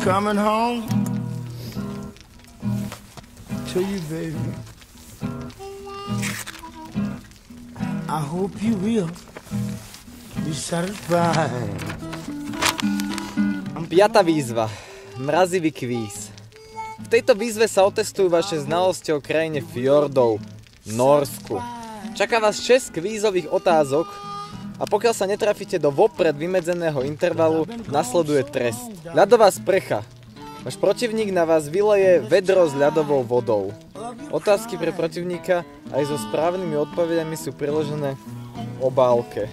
coming home to you, baby. I hope you will be satisfied. Piata výzva. Mrazivý kvíz. V tejto výzve sa otestujú vaše znalosti o krajine fjordov, Norsku. Čaká vás 6 kvízových otázok a pokiaľ sa netrafíte do vopred vymedzeného intervalu, nasleduje trest. Ľadová sprcha. Váš protivník na vás vyleje vedro s ľadovou vodou. Otázky pre protivníka aj so správnymi odpovediami sú priložené v obálke.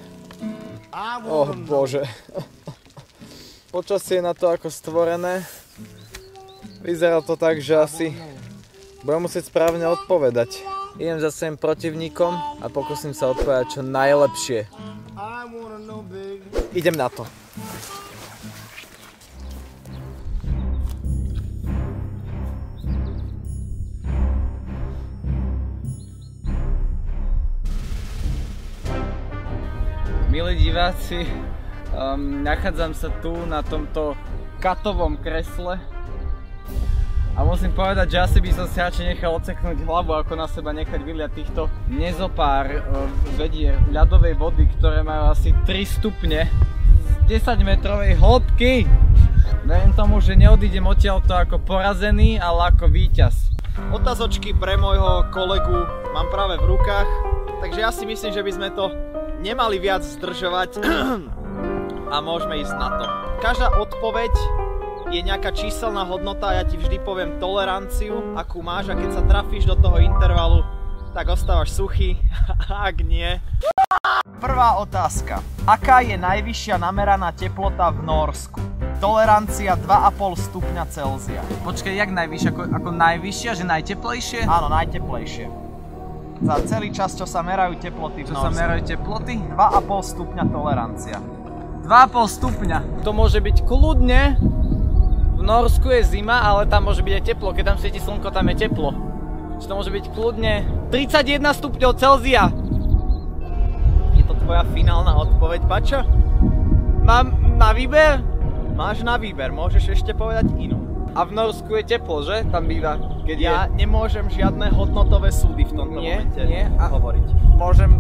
Oh bože. Počasie je na to ako stvorené. Vyzerá to tak, že asi budem musieť správne odpovedať. Idem za svojím protivníkom a pokúsim sa odpovedať čo najlepšie. Idem na to. Milí diváci, nachádzam sa tu na tomto katovom kresle a musím povedať, že asi by som si radšej nechal odseknúť hlavu, ako na seba nechať vyliať týchto nezopár vedier ľadovej vody, ktoré majú asi 3 stupne z 10-metrovej hĺbky. Verím tomu, že neodídem odtiaľto ako porazený, ale ako víťaz. Otázočky pre môjho kolegu mám práve v rukách, takže ja si myslím, že by sme to nemali viac zdržovať a môžeme ísť na to. Každá odpoveď je nejaká číselná hodnota a ja ti vždy poviem toleranciu, akú máš, a keď sa trafíš do toho intervalu, tak ostávaš suchý, ak nie. Prvá otázka. Aká je najvyššia nameraná teplota v Norsku? Tolerancia 2,5 stupňa Celzia. Počkaj, jak najvyššia? Ako najvyššia, že najteplejšie? Áno, najteplejšie. Za celý čas, čo sa merajú teploty v Norsku. Čo sa merajú teploty? 2,5 stupňa tolerancia. 2,5 stupňa. To môže byť kľudne. V Norsku je zima, ale tam môže byť aj teplo. Keď tam svieti slnko, tam je teplo. Čiže to môže byť kľudne 31 stupňov Celzia. Je to tvoja finálna odpoveď, Pačo? Mám na výber? Máš na výber, môžeš ešte povedať inú. A v Norsku je teplo, že? Tam býva, keď ja nemôžem žiadne hodnotové súdy v tomto momente hovoriť. Môžem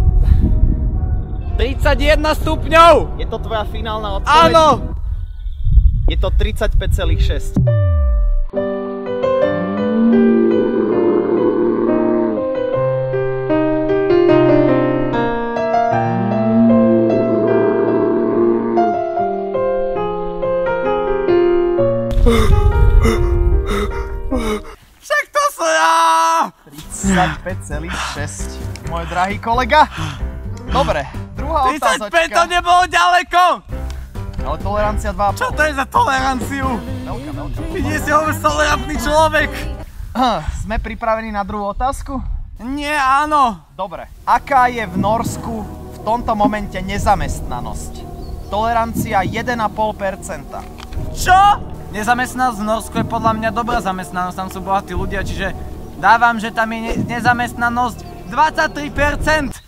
31 stupňov! Je to tvoja finálna odpoveď? Áno! Je to 35,6. Však to som ja! 35,6, môj drahý kolega. Dobre, druhá otázočka. 35 to nebolo ďaleko! Ale tolerancia 2,5. Čo to je za toleranciu? Veľká. Nie si vôbec tolerantný človek. Sme pripravení na druhú otázku? Nie, áno. Dobre. Aká je v Norsku v tomto momente nezamestnanosť? Tolerancia 1,5%. Čo? Nezamestnanosť v Norsku je podľa mňa dobrá zamestnanosť, tam sú bohatí ľudia, čiže dávam, že tam je nezamestnanosť 23%.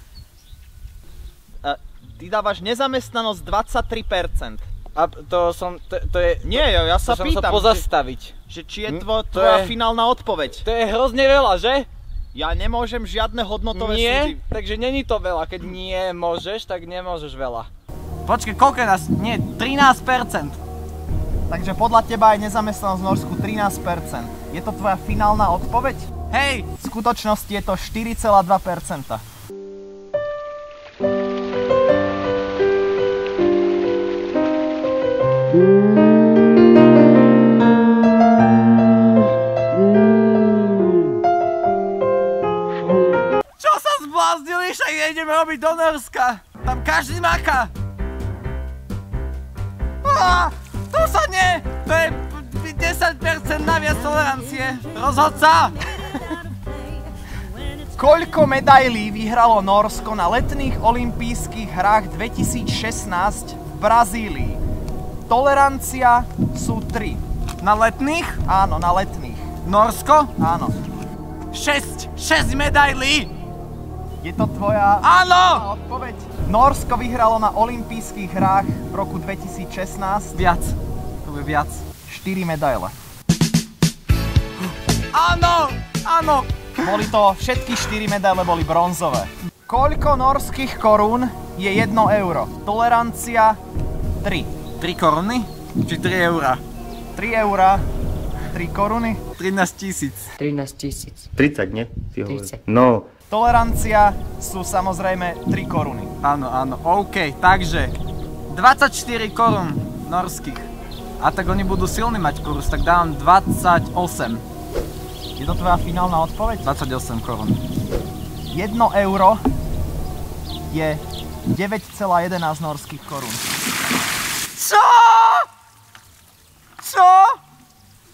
Ty dávaš nezamestnanosť 23%. A to je... Nie, ja sa pýtam, pozastaviť. Že či je tvoja finálna odpoveď. To je hrozne veľa, že? Ja nemôžem žiadne hodnotové súdy. Nie, takže není to veľa. Keď nie môžeš, tak nemôžeš veľa. Počkej, koľko je nás? Nie, 13%. Takže podľa teba je nezamestnanosť v Norsku 13%. Je to tvoja finálna odpoveď? Hej! V skutočnosti je to 4,2%. Čo sa zbláznili? Však nejdeme robiť do Norska. Tam každý maká. To sa nie! To je 10% naviac tolerancie. Rozhod sa! Koľko medailí vyhralo Norsko na letných olympijských hrách 2016 v Brazílii? Tolerancia sú 3. Na letných? Áno, na letných. Norsko? Áno. 6 medailí! Je to tvoja odpoveď? Norsko vyhralo na olympijských hrách v roku 2016. Viac. To bude viac. 4 medaile. Áno, áno. Boli to, všetky 4 medaile boli bronzové. Koľko norských korún je 1 euro? Tolerancia 3. 3 koruny? Či 3 eurá? 3 eurá, 3 koruny. 13 000. 13 000. 30, nie? Ty hovoríš. 30. No, Tolerancia sú samozrejme 3 koruny. Áno, áno, OK, takže 24 korún norských. A tak oni budú silní mať kurz, tak dávam 28. Je to tvoja finálna odpoveď? 28 korún. 1 euro je 9,11 norských korún. Čo? Čo?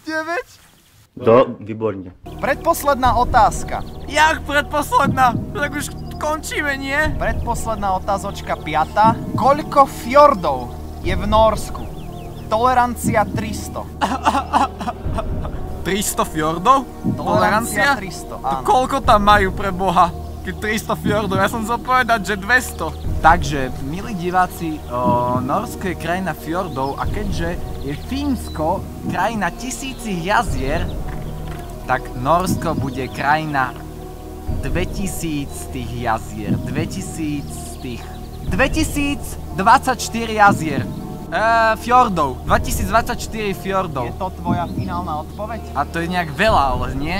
9? výborne. Predposledná otázka. Jak predposledná? Tak už končíme, nie? Predposledná otázočka 5. Koľko fjordov je v Norsku? Tolerancia 300. 300 fjordov? Tolerancia? 300, To áno. koľko tam majú pre Boha? Keď 300 fjordov, ja som chcel povedať, že 200. Takže, milí diváci, Norsko je krajina fjordov a keďže je Fínsko krajina tisícich jazier, tak Norsko bude krajina 2000 tých jazier. 2024 jazier. Fjordov. 2024 fjordov. Je to tvoja finálna odpoveď? A to je nejak veľa, ale nie?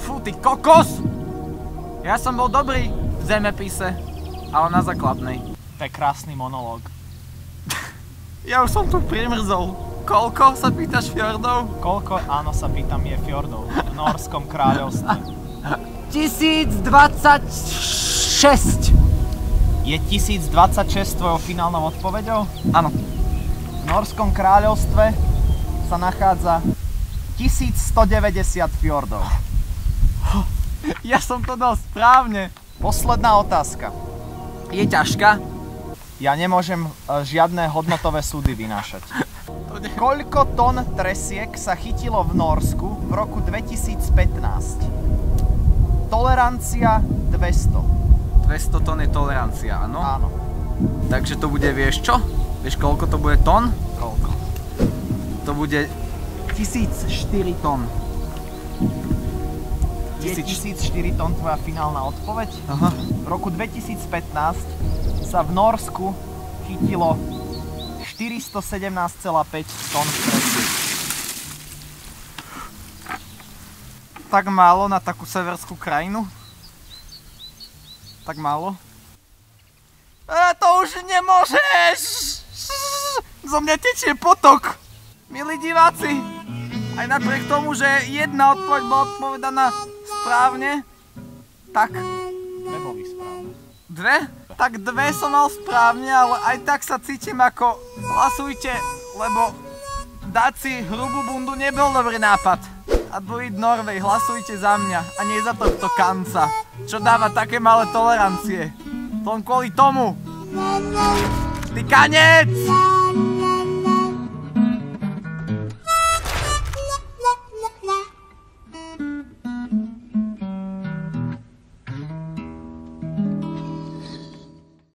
Fú, ty kokos! Ja som bol dobrý v zemepise, ale na základnej. To je krásny monológ. Ja už som tu primrzol. Koľko sa pýtaš fjordov? Koľko, áno sa pýtam, je fjordov v Norskom kráľovstve? 1026. Je 1026 tvojou finálnou odpoveďou? Áno. V Norskom kráľovstve sa nachádza 1190 fjordov. Ja som to dal správne. Posledná otázka. Je ťažká? Ja nemôžem žiadne hodnotové súdy vynášať. Koľko tón tresiek sa chytilo v Norsku v roku 2015? Tolerancia 200. 200 tón je tolerancia, áno? Áno. Takže to bude, vieš čo? Vieš koľko to bude tón? Koľko? To bude 1004 tón. Je 1004 tón tvoja finálna odpoveď? Aha. V roku 2015 sa v Norsku chytilo 417,5 tón tresiek. Tak málo na takú severskú krajinu? Tak málo? To už nemôžeš! Zo mňa tečie potok! Milí diváci, aj napriek tomu, že jedna odpoveď bola odpovedaná správne, tak Dve boli správne. dve? Tak dve som mal správne, ale aj tak sa cítim ako hlasujte, lebo dať si hrubú bundu nebol dobrý nápad. A do it Norway, hlasujte za mňa a nie za tohto kanca, čo dáva také malé tolerancie. Len kvôli tomu. Ty kanec!